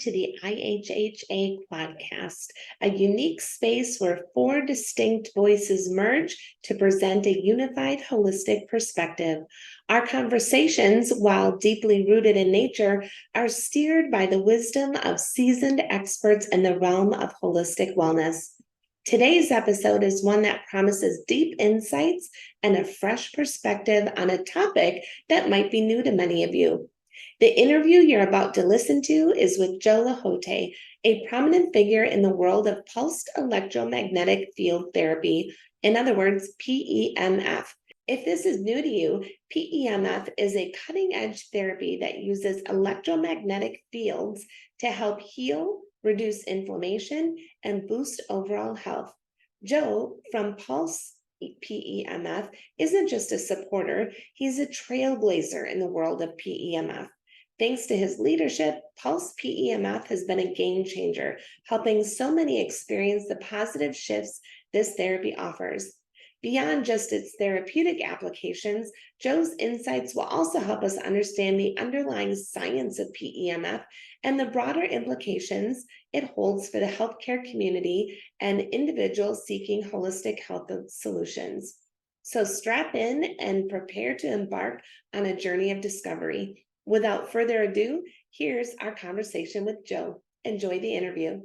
to the IHHA Quadcast, a unique space where four distinct voices merge to present a unified holistic perspective. Our conversations, while deeply rooted in nature, are steered by the wisdom of seasoned experts in the realm of holistic wellness. Today's episode is one that promises deep insights and a fresh perspective on a topic that might be new to many of you. The interview you're about to listen to is with Joe LaHotay, a prominent figure in the world of pulsed electromagnetic field therapy, in other words, PEMF. If this is new to you, PEMF is a cutting-edge therapy that uses electromagnetic fields to help heal, reduce inflammation, and boost overall health. Joe from Pulse PEMF isn't just a supporter, he's a trailblazer in the world of PEMF. Thanks to his leadership, Pulse PEMF has been a game changer, helping so many experience the positive shifts this therapy offers. Beyond just its therapeutic applications, Joe's insights will also help us understand the underlying science of PEMF and the broader implications it holds for the healthcare community and individuals seeking holistic health solutions. So strap in and prepare to embark on a journey of discovery. Without further ado, here's our conversation with Joe. Enjoy the interview.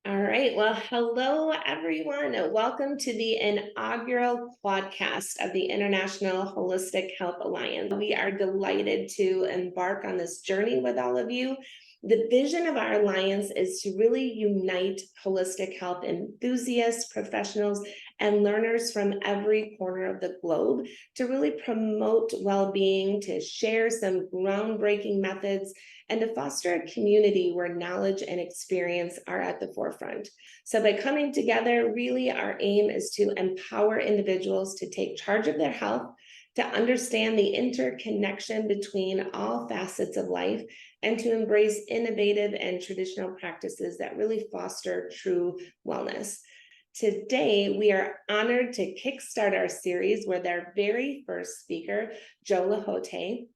All right. Well, hello, everyone. Welcome to the inaugural podcast of the International Holistic Health Alliance. We are delighted to embark on this journey with all of you. The vision of our alliance is to really unite holistic health enthusiasts, professionals, and learners from every corner of the globe to really promote well-being, to share some groundbreaking methods, and to foster a community where knowledge and experience are at the forefront. So by coming together, really our aim is to empower individuals to take charge of their health, to understand the interconnection between all facets of life, and to embrace innovative and traditional practices that really foster true wellness. Today, we are honored to kickstart our series with our very first speaker, Joe LaHotay.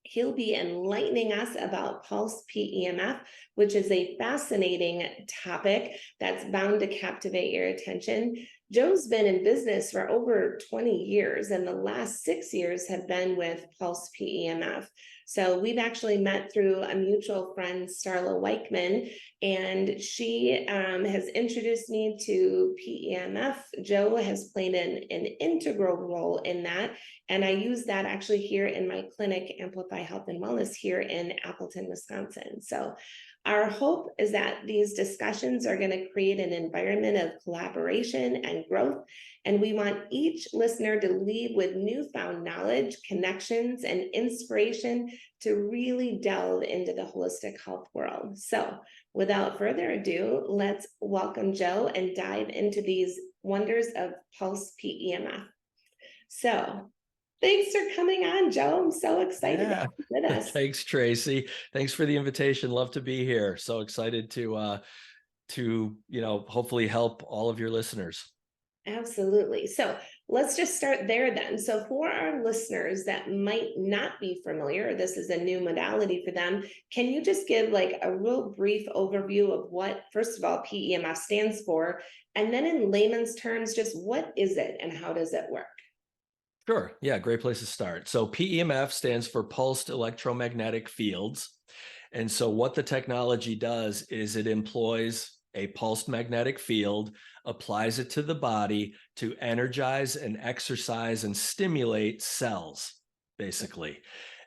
He'll be enlightening us about Pulse PEMF, which is a fascinating topic that's bound to captivate your attention. Joe's been in business for over 20 years, and the last 6 years have been with Pulse PEMF. So we've actually met through a mutual friend, Starla Weichman, and she has introduced me to PEMF. Joe has played an integral role in that, and I use that actually here in my clinic, Amplify Health and Wellness, here in Appleton, Wisconsin. So our hope is that these discussions are going to create an environment of collaboration and growth, and we want each listener to leave with newfound knowledge, connections, and inspiration to really delve into the holistic health world. So without further ado, let's welcome Joe and dive into these wonders of Pulse PEMF. So thanks for coming on, Joe. I'm so excited to have you with us. Thanks, Tracy. Thanks for the invitation. Love to be here. So excited to hopefully help all of your listeners. Absolutely. So let's just start there then. So for our listeners that might not be familiar, this is a new modality for them, can you just give like a real brief overview of what, first of all, PEMF stands for, and then in layman's terms, just what is it and how does it work? Sure. Yeah, great place to start. So PEMF stands for Pulsed Electromagnetic Fields. And so what the technology does is it employs a pulsed magnetic field, applies it to the body to energize and exercise and stimulate cells, basically.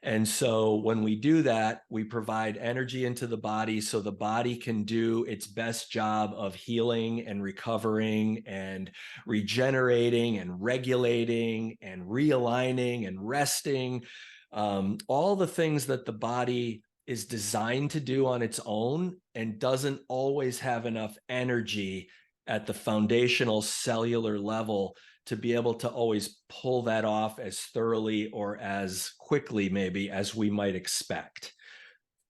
And so when we do that, we provide energy into the body so the body can do its best job of healing and recovering and regenerating and regulating and realigning and resting, all the things that the body is designed to do on its own and doesn't always have enough energy at the foundational cellular level to be able to always pull that off as thoroughly or as quickly maybe as we might expect.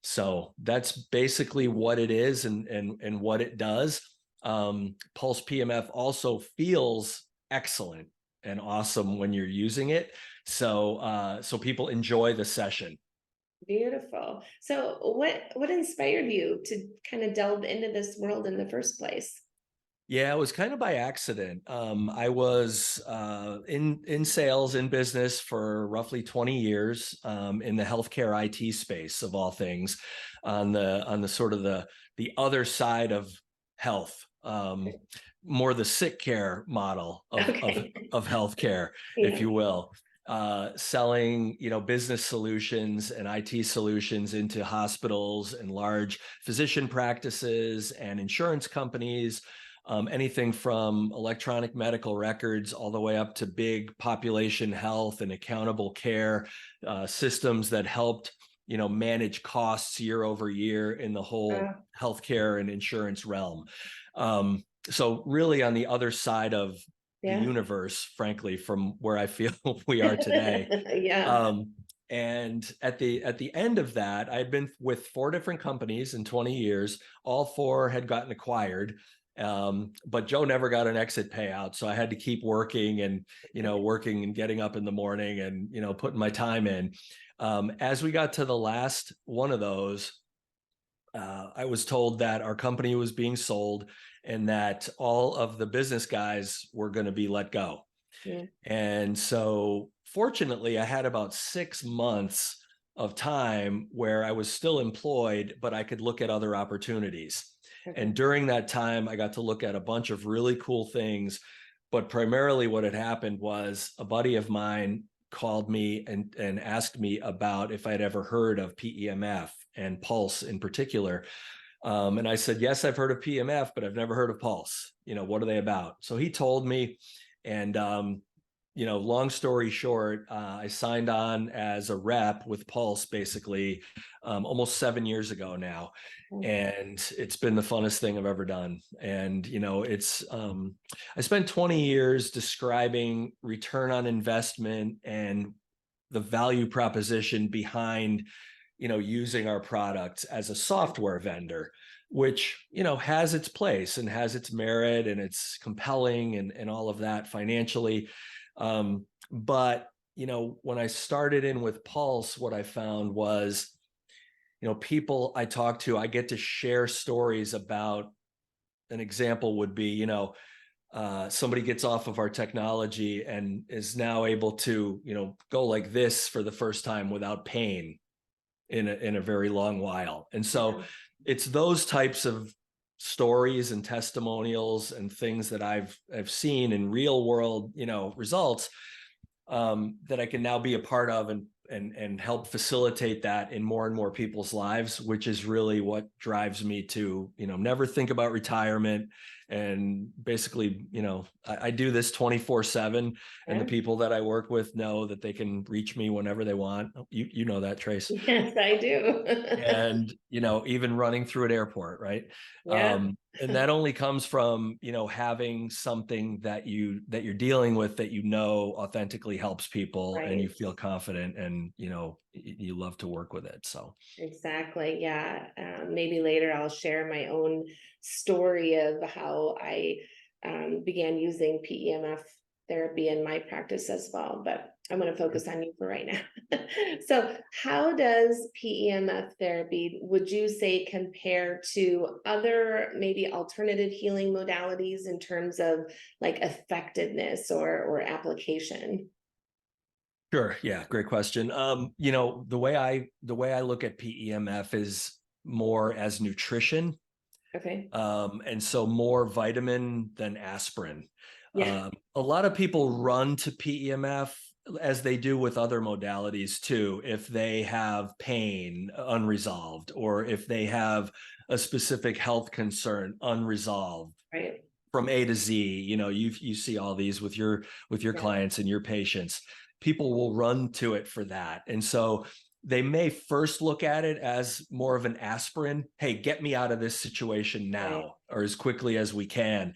So that's basically what it is and what it does. Pulse PEMF also feels excellent and awesome when you're using it. So people enjoy the session. Beautiful. So what inspired you to kind of delve into this world in the first place? Yeah, it was kind of by accident. I was in sales in business for roughly 20 years in the healthcare IT space of all things, on the sort of the other side of health, more the sick care model Okay. of healthcare, if Yeah. you will. Selling, business solutions and IT solutions into hospitals and large physician practices and insurance companies, anything from electronic medical records all the way up to big population health and accountable care systems that helped manage costs year over year in the whole Uh, healthcare and insurance realm. So really on the other side of the yeah. universe, frankly, from where I feel we are today. Yeah. um, and at the end of that, I had been with 4 different companies in 20 years. All 4 had gotten acquired, but Joe never got an exit payout, so I had to keep working and working and getting up in the morning and putting my time in. As we got to the last one of those, I was told that our company was being sold and that all of the business guys were going to be let go. Yeah. And so, fortunately, I had about 6 months of time where I was still employed, but I could look at other opportunities. Okay. And during that time, I got to look at a bunch of really cool things. But primarily, what had happened was a buddy of mine called me and asked me about if I'd ever heard of PEMF and Pulse in particular. And I said, yes, I've heard of PEMF, but I've never heard of Pulse. What are they about? So he told me, and long story short, I signed on as a rep with Pulse basically almost 7 years ago now. And it's been the funnest thing I've ever done. And, I spent 20 years describing return on investment and the value proposition behind, using our products as a software vendor, which, has its place and has its merit and it's compelling and all of that financially. But when I started in with Pulse, what I found was, people I talk to, I get to share stories about. An example would be, somebody gets off of our technology and is now able to, go like this for the first time without pain in a very long while. And so Yeah. it's those types of stories and testimonials and things that I've seen in real world, results, that I can now be a part of and help facilitate that in more and more people's lives, which is really what drives me to, never think about retirement. And basically, I do this 24/7, and the Yeah. people that I work with know that they can reach me whenever they want. You know that, Trace. Yes, I do. And even running through an airport, right? Yeah. And that only comes from having something that you're dealing with that authentically helps people, and you Right. feel confident, and you love to work with it. So Exactly. Yeah. Maybe later I'll share my own story of how I began using PEMF therapy in my practice as well. But I'm going to focus on you for right now. So, how does PEMF therapy, would you say, compare to other maybe alternative healing modalities in terms of like effectiveness or application? sure, yeah, great question. The way I look at PEMF is more as nutrition. Okay. And so more vitamin than aspirin. Yeah. A lot of people run to PEMF as they do with other modalities too, if they have pain unresolved or if they have a specific health concern unresolved Right. from A to Z. You see all these with your Yeah. clients and your patients. People will run to it for that. And so they may first look at it as more of an aspirin. Hey, get me out of this situation Right. now or as quickly as we can.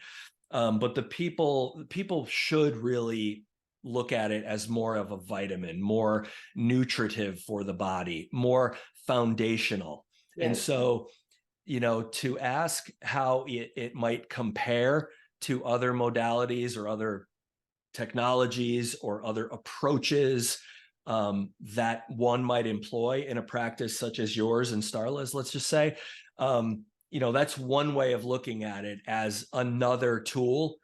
But the people should really look at it as more of a vitamin, more nutritive for the body, more foundational. And Yes. so, to ask how it might compare to other modalities or other technologies or other approaches, that one might employ in a practice such as yours and Starla's, let's just say, that's one way of looking at it as another tool.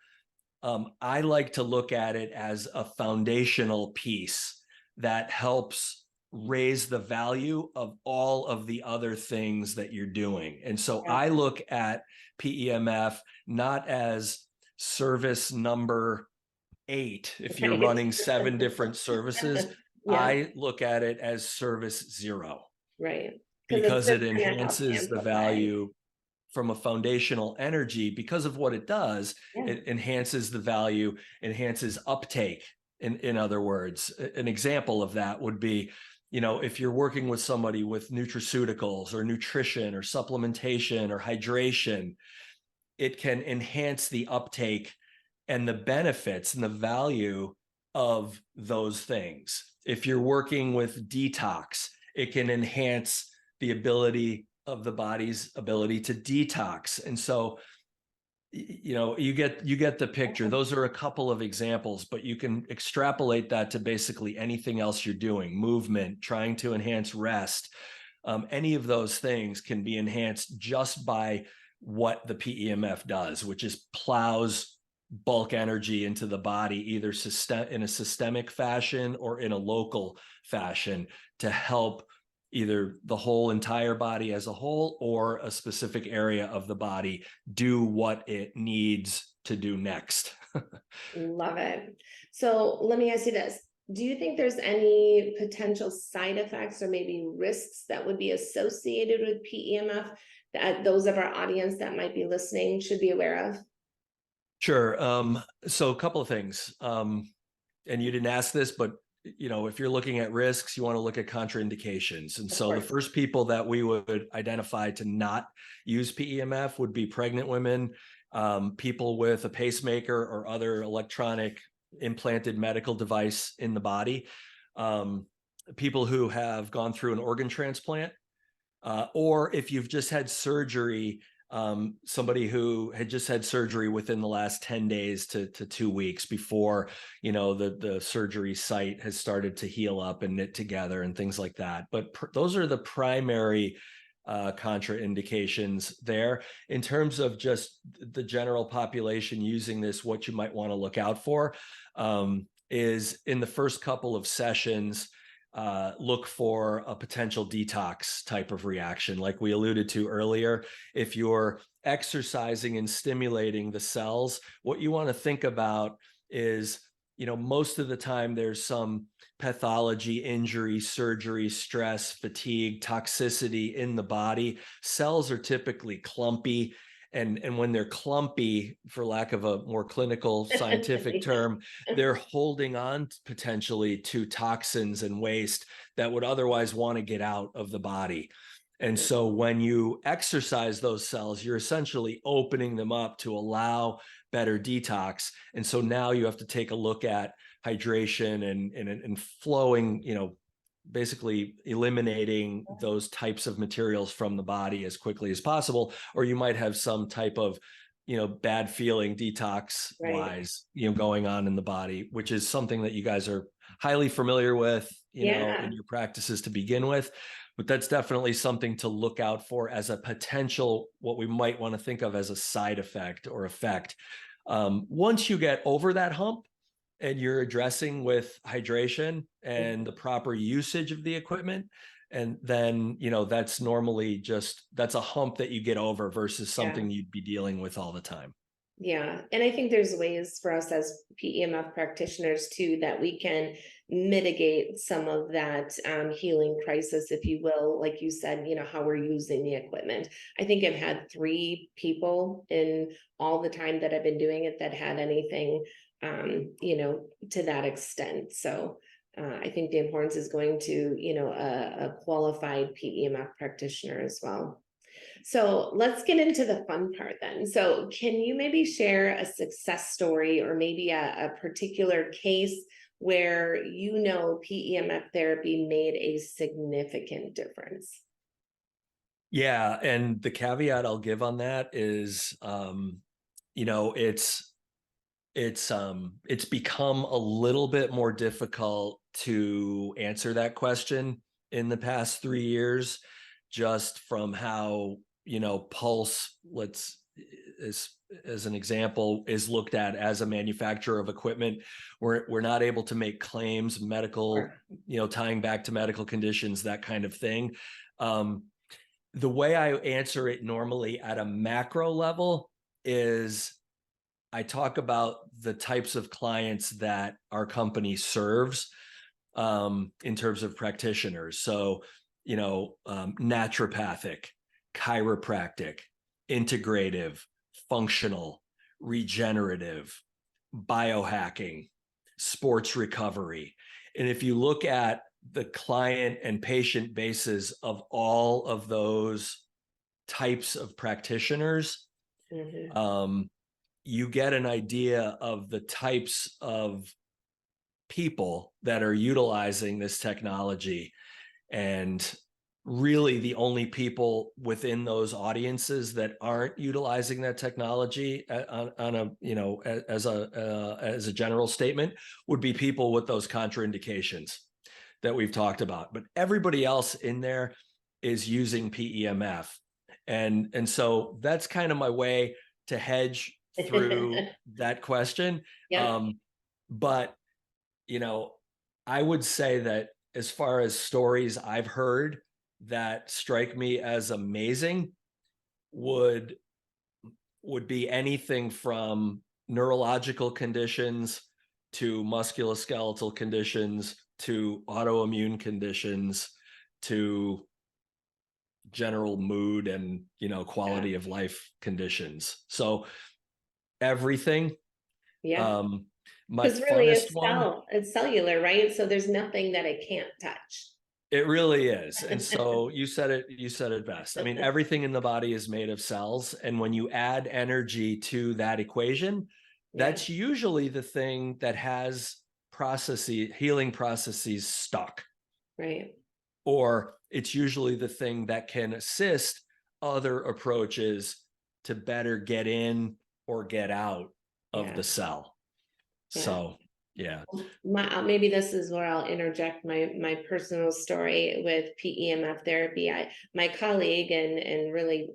I like to look at it as a foundational piece that helps raise the value of all of the other things that you're doing. And so I look at PEMF not as service number 8, if you're running 7 different services. I look at it as service 0. Right. Because it enhances the value from a foundational energy. Because of what it does, it enhances the value, enhances uptake. In other words, an example of that would be, if you're working with somebody with nutraceuticals or nutrition or supplementation or hydration, it can enhance the uptake and the benefits and the value of those things. If you're working with detox, it can enhance the ability of the body's ability to detox. And so, you get the picture. Those are a couple of examples, but you can extrapolate that to basically anything else you're doing, movement, trying to enhance rest. Any of those things can be enhanced just by what the PEMF does, which is plows bulk energy into the body, either in a systemic fashion or in a local fashion, to help either the whole entire body as a whole or a specific area of the body do what it needs to do next. Love it. So let me ask you this. Do you think there's any potential side effects or maybe risks that would be associated with PEMF that those of our audience that might be listening should be aware of? Sure. So a couple of things. And you didn't ask this, but if you're looking at risks, you want to look at contraindications. And so the first people that we would identify to not use PEMF would be pregnant women, people with a pacemaker or other electronic implanted medical device in the body, people who have gone through an organ transplant, or if you've just had surgery, somebody who had just had surgery within the last 10 days to 2 weeks before, the surgery site has started to heal up and knit together and things like that. But those are the primary contraindications there. In terms of just the general population using this, what you might want to look out for is in the first couple of sessions, look for a potential detox type of reaction. Like we alluded to earlier, if you're exercising and stimulating the cells, what you want to think about is, most of the time there's some pathology, injury, surgery, stress, fatigue, toxicity in the body. Cells are typically clumpy. And when they're clumpy, for lack of a more clinical scientific term, they're holding on potentially to toxins and waste that would otherwise want to get out of the body. And so when you exercise those cells, you're essentially opening them up to allow better detox. And so now you have to take a look at hydration and flowing, basically eliminating those types of materials from the body as quickly as possible, or you might have some type of, bad feeling detox wise, going on in the body, which is something that you guys are highly familiar with, in your practices to begin with. But that's definitely something to look out for as a potential, what we might want to think of as a side effect or effect. Once you get over that hump, and you're addressing with hydration and the proper usage of the equipment, and then, that's normally that's a hump that you get over versus something you'd be dealing with all the time. Yeah. And I think there's ways for us as PEMF practitioners too, that we can mitigate some of that healing crisis, if you will, like you said, how we're using the equipment. I think I've had 3 people in all the time that I've been doing it that had anything to that extent. So I think the importance is going to, a qualified PEMF practitioner as well. So let's get into the fun part then. So can you maybe share a success story or maybe a particular case where, PEMF therapy made a significant difference? Yeah. And the caveat I'll give on that is, it's become a little bit more difficult to answer that question in the past 3 years, just from how, Pulse, as an example, is looked at as a manufacturer of equipment. We're not able to make claims, medical, tying back to medical conditions, that kind of thing. The way I answer it normally at a macro level is I talk about the types of clients that our company serves, in terms of practitioners. So, naturopathic, chiropractic, integrative, functional, regenerative, biohacking, sports recovery. And if you look at the client and patient bases of all of those types of practitioners, you get an idea of the types of people that are utilizing this technology. And really the only people within those audiences that aren't utilizing that technology on a, as a general statement would be people with those contraindications that we've talked about. But everybody else in there is using PEMF. And so that's kind of my way to hedge through that question. Yeah. But, I would say that as far as stories I've heard that strike me as amazing would be anything from neurological conditions to musculoskeletal conditions to autoimmune conditions to general mood and quality of life conditions. So everything. Yeah. My Because really funnest one, it's cellular, right? So there's nothing that it can't touch. it really is. And so you said it best. I mean, everything in the body is made of cells, and when you add energy to that equation, that's usually the thing that has healing processes stuck. Right. Or it's usually the thing that can assist other approaches to better get in or get out of the cell. So, yeah. Maybe this is where I'll interject my personal story with PEMF therapy. My colleague and really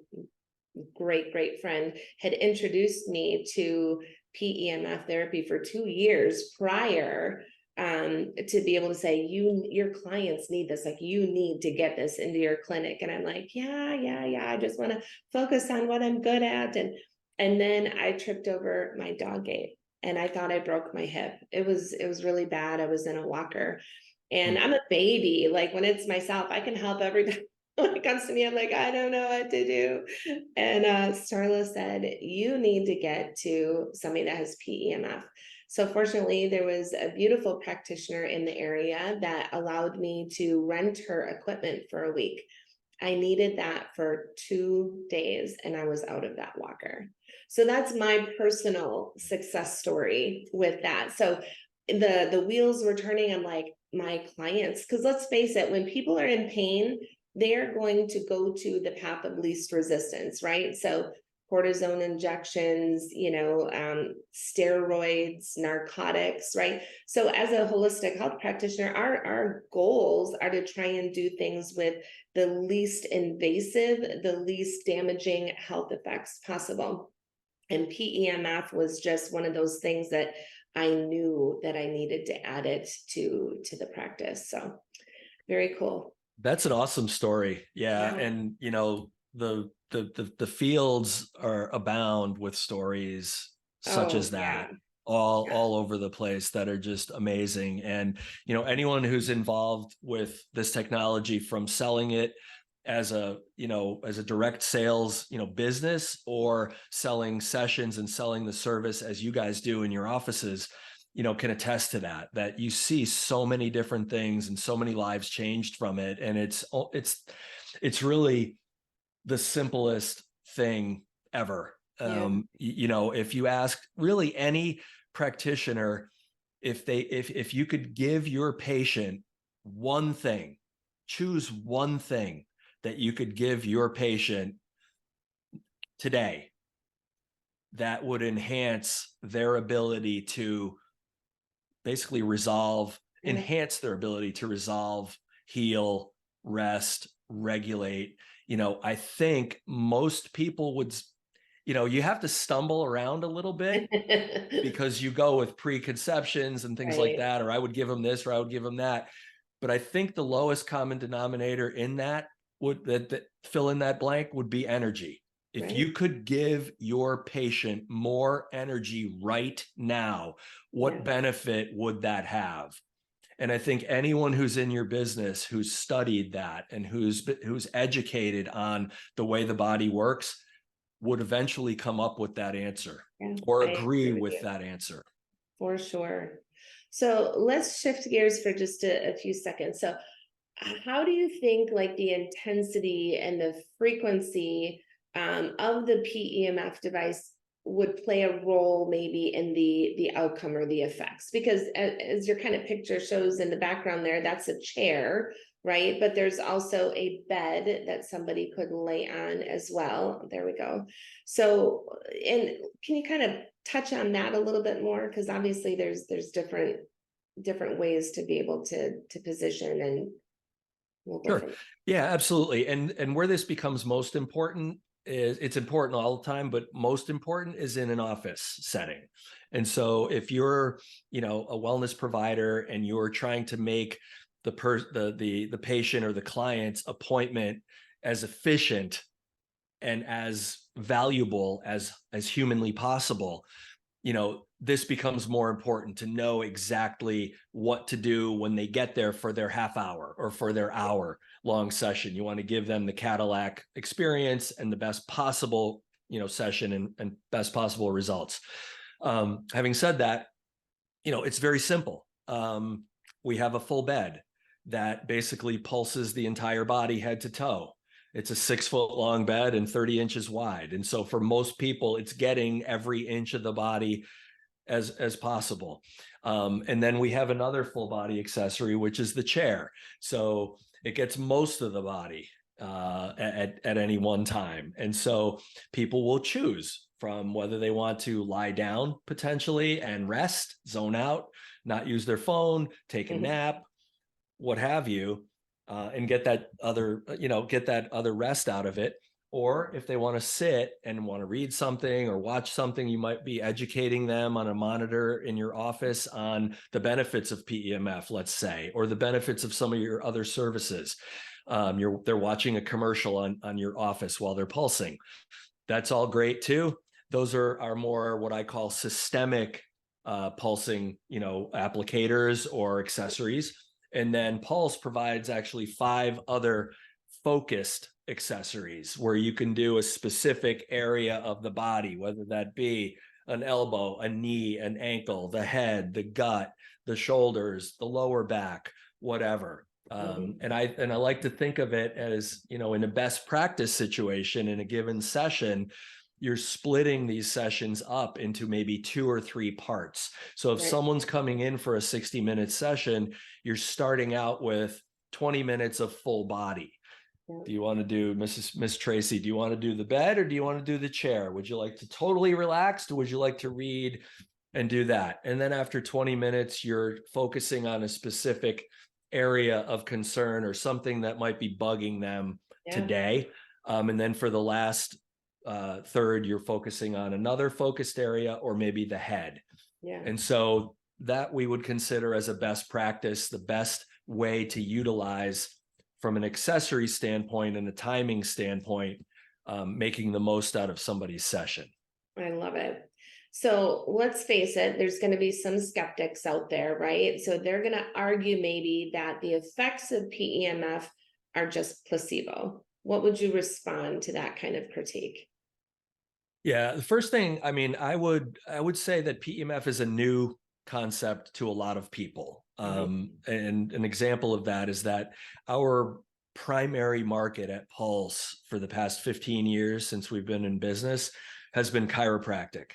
great friend had introduced me to PEMF therapy for 2 years prior, to be able to say, your clients need this, like you need to get this into your clinic. And I'm like, yeah, I just want to focus on what I'm good at. And then I tripped over my dog gate and I thought I broke my hip. It was really bad. I was in a walker and I'm a baby. Like when it's myself, I can help every time. When it comes to me, I'm like, I don't know what to do. And Starla said, you need to get to somebody that has PEMF. So fortunately, there was a beautiful practitioner in the area that allowed me to rent her equipment for a week. I needed that for 2 days and I was out of that walker. So that's my personal success story with that. So the wheels were turning. I'm like, my clients, because let's face it, when people are in pain, they're going to go to the path of least resistance, right? So cortisone injections, steroids, narcotics, right? So as a holistic health practitioner, our goals are to try and do things with the least invasive, the least damaging health effects possible. And PEMF was just one of those things that I knew that I needed to add it to the practice. So very cool. That's an awesome story. Yeah. And the fields are abound with stories such as that, all over the place, that are just amazing. And anyone who's involved with this technology, from selling it as a direct sales business, or selling sessions and selling the service as you guys do in your offices, can attest to that you see so many different things and so many lives changed from it. And it's really the simplest thing ever. If you ask really any practitioner, if you could give your patient one thing, choose one thing that you could give your patient today that would enhance their ability to basically resolve enhance their ability to resolve, heal, rest, regulate. I think most people would, you have to stumble around a little bit because you go with preconceptions and things like Right. that, or I would give them this, or I would give them that. But I think the lowest common denominator in that that fill in that blank would be energy. If Right. you could give your patient more energy right now, what Yeah. benefit would that have? And I think anyone who's in your business, who's studied that and who's educated on the way the body works, would eventually come up with that answer Yeah, or I agree agree with with you that answer. for sure. So let's shift gears for just a few seconds. So how do you think like the intensity and the frequency of the PEMF device would play a role maybe in the outcome or the effects? Because as your kind of picture shows in the background there, that's a chair, right? But there's also a bed that somebody could lay on as well. There we go. So, and can you kind of touch on that a little bit more? Because obviously there's different ways to be able to position and we'll go Sure. from Yeah, absolutely. And where this becomes most important is, it's important all the time, but most important is in an office setting. And so if you're, a wellness provider and you're trying to make the patient or the client's appointment as efficient and as valuable as humanly possible, this becomes more important to know exactly what to do when they get there for their half hour or for their hour long session. You want to give them the Cadillac experience and the best possible, session and best possible results. Having said that, it's very simple. We have a full bed that basically pulses the entire body head to toe. It's a 6-foot long bed and 30 inches wide. And so for most people, it's getting every inch of the body as possible. And then we have another full body accessory, which is the chair. So it gets most of the body at any one time. And so people will choose from whether they want to lie down potentially and rest, zone out, not use their phone, take a nap, what have you, and get that other rest out of it. Or if they want to sit and want to read something or watch something, you might be educating them on a monitor in your office on the benefits of PEMF, let's say, or the benefits of some of your other services. They're watching a commercial on your office while they're pulsing. That's all great too. Those are more what I call systemic pulsing, applicators or accessories. And then Pulse provides actually 5 other focused accessories where you can do a specific area of the body, whether that be an elbow, a knee, an ankle, the head, the gut, the shoulders, the lower back, whatever. And I like to think of it as, in a best practice situation in a given session, you're splitting these sessions up into maybe 2 or 3 parts. So if someone's coming in for a 60-minute session, you're starting out with 20 minutes of full body. Do you want to do, Miss Tracy, do you want to do the bed or do you want to do the chair? Would you like to totally relax or would you like to read and do that? And then after 20 minutes, you're focusing on a specific area of concern or something that might be bugging them today. And then for the last third, you're focusing on another focused area or maybe the head. And so that we would consider as a best practice, the best way to utilize from an accessory standpoint and a timing standpoint, making the most out of somebody's session. I love it. So let's face it, there's going to be some skeptics out there, right? So they're going to argue maybe that the effects of PEMF are just placebo. What would you respond to that kind of critique? Yeah, the first thing, I would say that PEMF is a new concept to a lot of people. And an example of that is that our primary market at Pulse for the past 15 years since we've been in business has been chiropractic.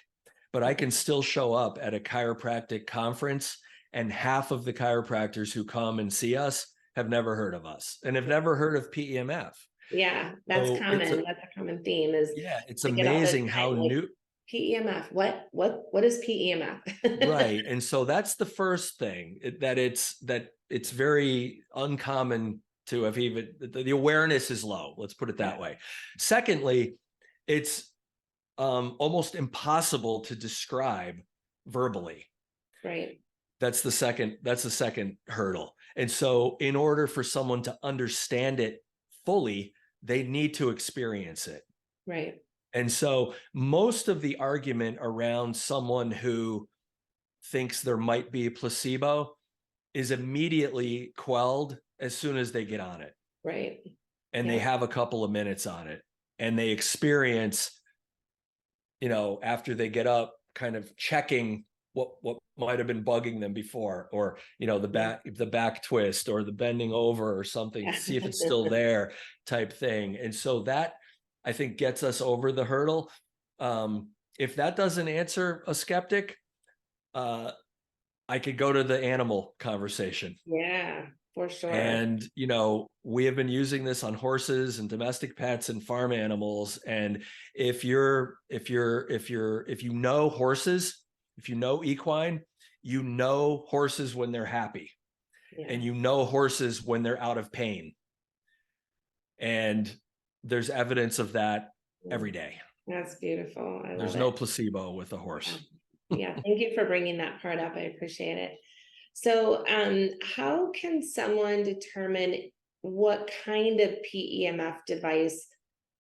But I can still show up at a chiropractic conference and half of the chiropractors who come and see us have never heard of us and have never heard of PEMF. Yeah, that's So common. That's a common theme is yeah, it's I get all the amazing how time, like, new. PEMF. What is PEMF? Right. And so that's the first thing, that it's very uncommon to have even the awareness is low. Let's put it that way. Secondly, it's almost impossible to describe verbally. Right. That's the second hurdle. And so in order for someone to understand it fully, they need to experience it. Right. And so most of the argument around someone who thinks there might be a placebo is immediately quelled as soon as they get on it. Right. And they have a couple of minutes on it, and they experience, after they get up, kind of checking what might have been bugging them before, or the back twist or the bending over or something to see if it's still there type thing. And so that, I think, gets us over the hurdle. If that doesn't answer a skeptic, I could go to the animal conversation. Yeah, for sure. And, we have been using this on horses and domestic pets and farm animals. And if you know horses, if you know equine, horses when they're happy, and horses when they're out of pain. And there's evidence of that every day. That's beautiful. There's no placebo with a horse. Yeah. Thank you for bringing that part up. I appreciate it. So, how can someone determine what kind of PEMF device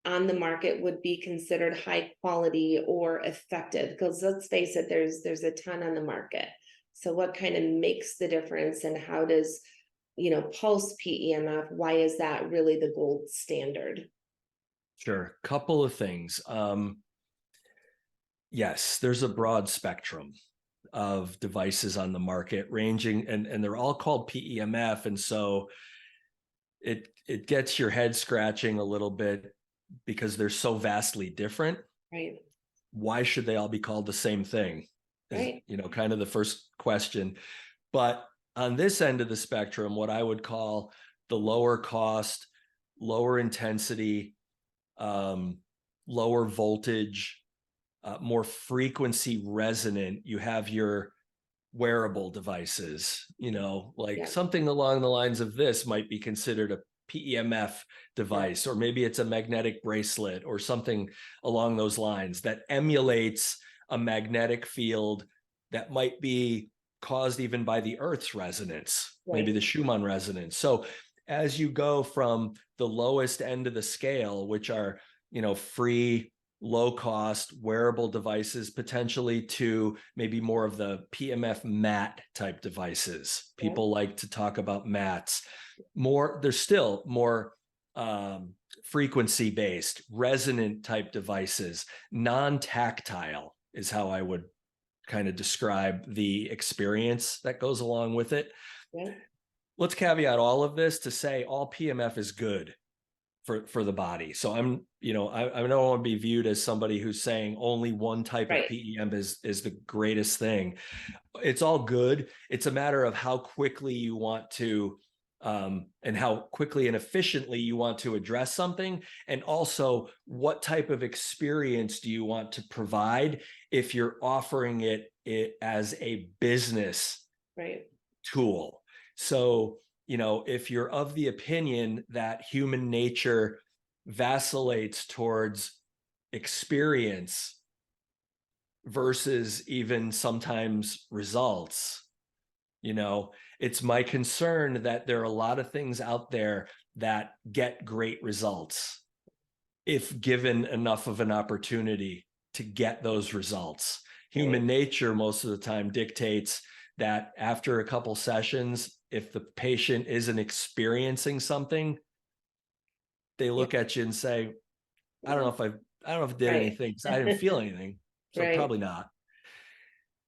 on the market would be considered high quality or effective? Because let's face it, there's a ton on the market. So what kind of makes the difference, and how does, Pulse PEMF, why is that really the gold standard? Sure. Couple of things. Yes, there's a broad spectrum of devices on the market, ranging, and they're all called PEMF. And so it gets your head scratching a little bit because they're so vastly different. Right. Why should they all be called the same thing? Right. Kind of the first question. But on this end of the spectrum, what I would call the lower cost, lower intensity, lower voltage, more frequency resonant, you have your wearable devices, something along the lines of this might be considered a PEMF device, or maybe it's a magnetic bracelet or something along those lines that emulates a magnetic field that might be caused even by the Earth's resonance, maybe the Schumann resonance. So as you go from the lowest end of the scale, which are, free, low cost wearable devices, potentially, to maybe more of the PEMF mat type devices. People like to talk about mats. There's still more frequency based, resonant type devices. Non-tactile is how I would kind of describe the experience that goes along with it. Let's caveat all of this to say all PEMF is good for the body. So I don't want to be viewed as somebody who's saying only one type of PEMF is the greatest thing. It's all good. It's a matter of how quickly you want to, and how quickly and efficiently you want to address something. And also, what type of experience do you want to provide if you're offering it as a business tool? So, if you're of the opinion that human nature vacillates towards experience versus even sometimes results, it's my concern that there are a lot of things out there that get great results if given enough of an opportunity to get those results. Human nature most of the time dictates that after a couple sessions, if the patient isn't experiencing something, they look at you and say, I don't know if it did anything, because I didn't feel anything. So probably not.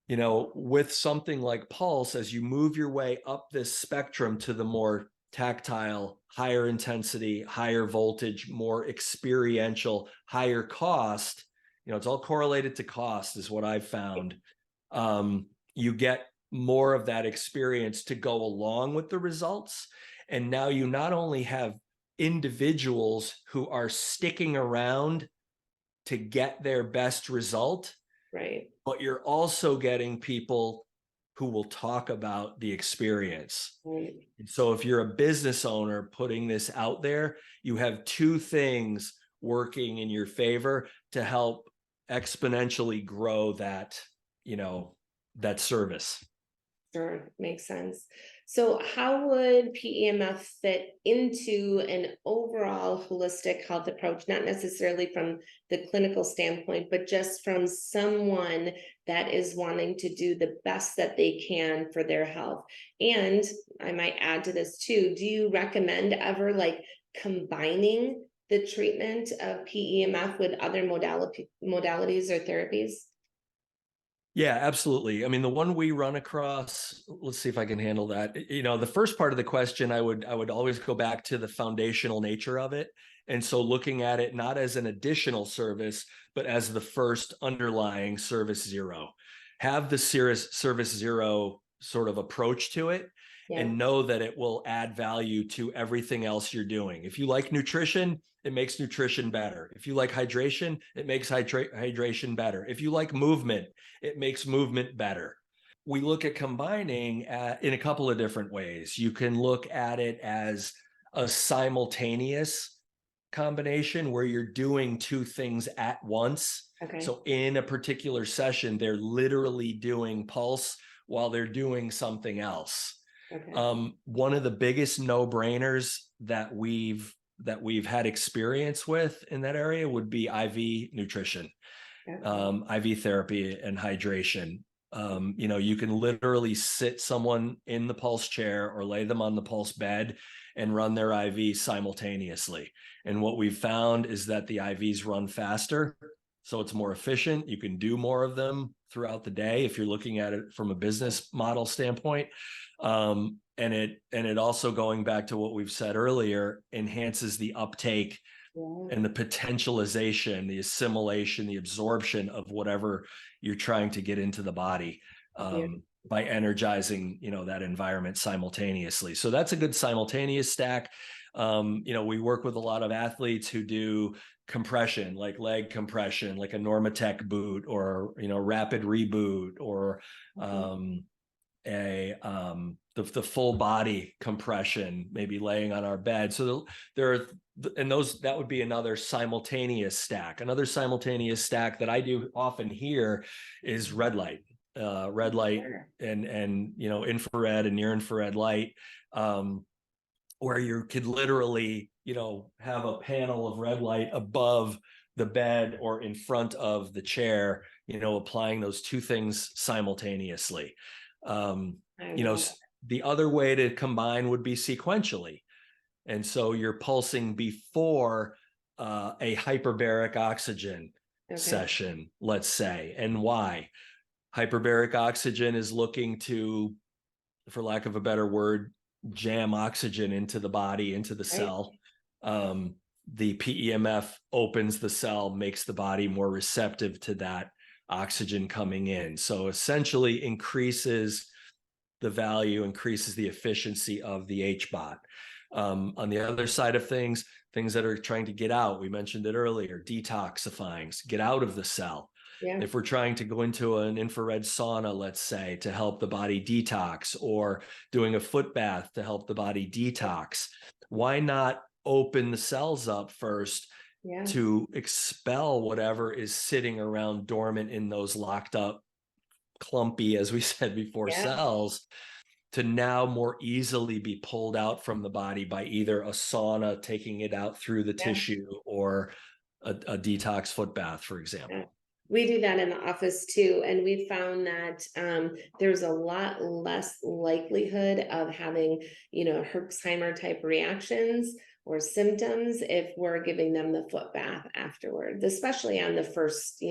With something like Pulse, as you move your way up this spectrum to the more tactile, higher intensity, higher voltage, more experiential, higher cost, it's all correlated to cost is what I've found. You get more of that experience to go along with the results. And now you not only have individuals who are sticking around to get their best result, Right. but you're also getting people who will talk about the experience. Right. And so if you're a business owner putting this out there, you have two things working in your favor to help exponentially grow that, that service. Sure, makes sense. So, how would PEMF fit into an overall holistic health approach, not necessarily from the clinical standpoint, but just from someone that is wanting to do the best that they can for their health? And I might add to this too, do you recommend ever like combining the treatment of PEMF with other modalities or therapies? Yeah, absolutely. I mean, the one we run across, let's see if I can handle that. The first part of the question, I would always go back to the foundational nature of it. And so looking at it not as an additional service, but as the first underlying service zero. Have the service zero sort of approach to it Yeah. and know that it will add value to everything else you're doing. If you like nutrition, it makes nutrition better. If you like hydration, it makes hydration better. If you like movement, it makes movement better. We look at combining in a couple of different ways. You can look at it as a simultaneous combination where you're doing two things at once. Okay. So in a particular session, they're literally doing pulse while they're doing something else. Okay. One of the biggest no-brainers that we've had experience with in that area would be IV nutrition, IV therapy and hydration. You can literally sit someone in the pulse chair or lay them on the pulse bed and run their IV simultaneously. And what we've found is that the IVs run faster, so it's more efficient. You can do more of them throughout the day if you're looking at it from a business model standpoint. And it also, going back to what we've said earlier, enhances the uptake and the potentialization, the assimilation, the absorption of whatever you're trying to get into the body by energizing, that environment simultaneously. So that's a good simultaneous stack. We work with a lot of athletes who do compression, like leg compression, like a Normatec boot or, rapid reboot or the full body compression, maybe laying on our bed. So there are, and that would be another simultaneous stack. Another simultaneous stack that I do often hear is red light, and infrared and near infrared light, where you could literally, have a panel of red light above the bed or in front of the chair, applying those two things simultaneously. The other way to combine would be sequentially. And so you're pulsing before a hyperbaric oxygen session, let's say. And why? Hyperbaric oxygen is looking to, for lack of a better word, jam oxygen into the body, into the cell. The PEMF opens the cell, makes the body more receptive to that oxygen coming in. So essentially increases the value, increases the efficiency of the HBOT. On the other side of things that are trying to get out, we mentioned it earlier, detoxifying, get out of the cell. Yeah. If we're trying to go into an infrared sauna, let's say, to help the body detox, or doing a foot bath to help the body detox, why not open the cells up first to expel whatever is sitting around dormant in those locked up, clumpy, as we said before, cells, to now more easily be pulled out from the body by either a sauna taking it out through the tissue or a detox foot bath, for example. We do that in the office too, and we found that there's a lot less likelihood of having, Herxheimer type reactions or symptoms if we're giving them the foot bath afterwards, especially on the first,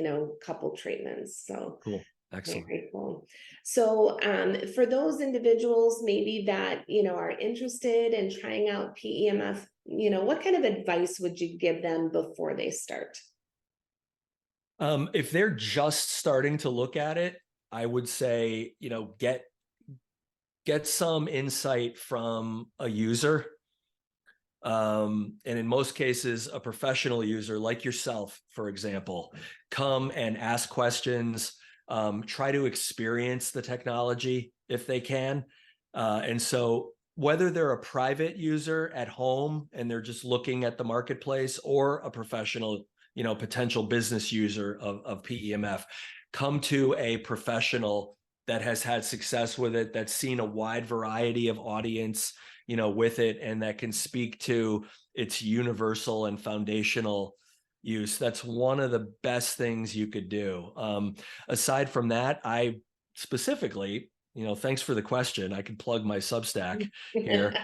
couple treatments. So cool. Excellent. Very cool. So for those individuals maybe that, are interested in trying out PEMF, what kind of advice would you give them before they start? If they're just starting to look at it, I would say, get some insight from a user. And in most cases, a professional user like yourself, for example, come and ask questions, try to experience the technology if they can. And so whether they're a private user at home and they're just looking at the marketplace, or a professional, potential business user of PEMF, come to a professional that has had success with it, that's seen a wide variety of audience, with it, and that can speak to its universal and foundational use. That's one of the best things you could do. Aside from that, I specifically, thanks for the question. I can plug my Substack here.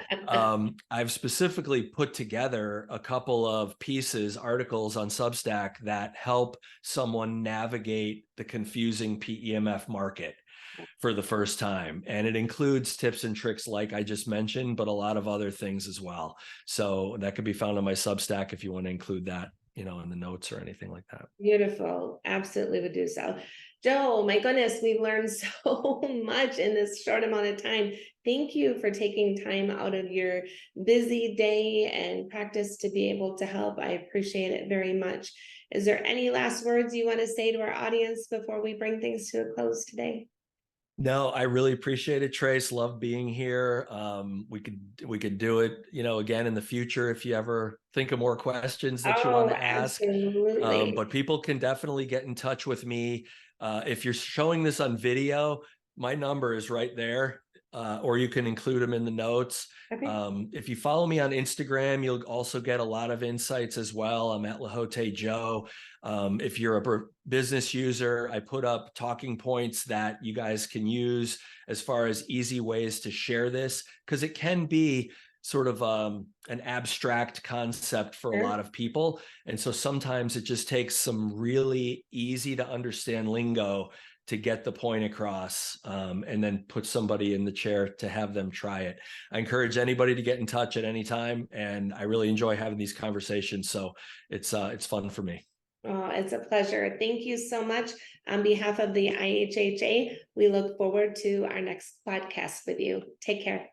I've specifically put together a couple of pieces, articles on Substack that help someone navigate the confusing PEMF market for the first time. And it includes tips and tricks like I just mentioned, but a lot of other things as well. So that could be found on my Substack if you want to include that, in the notes or anything like that. Beautiful. Absolutely would do so. Joe, my goodness, we've learned so much in this short amount of time. Thank you for taking time out of your busy day and practice to be able to help. I appreciate it very much. Is there any last words you want to say to our audience before we bring things to a close today? No, I really appreciate it, Trace. Love being here. We could do it, again in the future if you ever think of more questions that you want Oh, to ask. absolutely. But people can definitely get in touch with me. If you're showing this on video, my number is right there, or you can include them in the notes. Okay. If you follow me on Instagram, you'll also get a lot of insights as well. I'm at LaHotay Joe. If you're a business user, I put up talking points that you guys can use as far as easy ways to share this, because it can be sort of an abstract concept for a Sure. lot of people. And so sometimes it just takes some really easy to understand lingo to get the point across, and then put somebody in the chair to have them try it. I encourage anybody to get in touch at any time, and I really enjoy having these conversations. So it's fun for me. Oh, it's a pleasure. Thank you so much. On behalf of the IHHA, we look forward to our next podcast with you. Take care.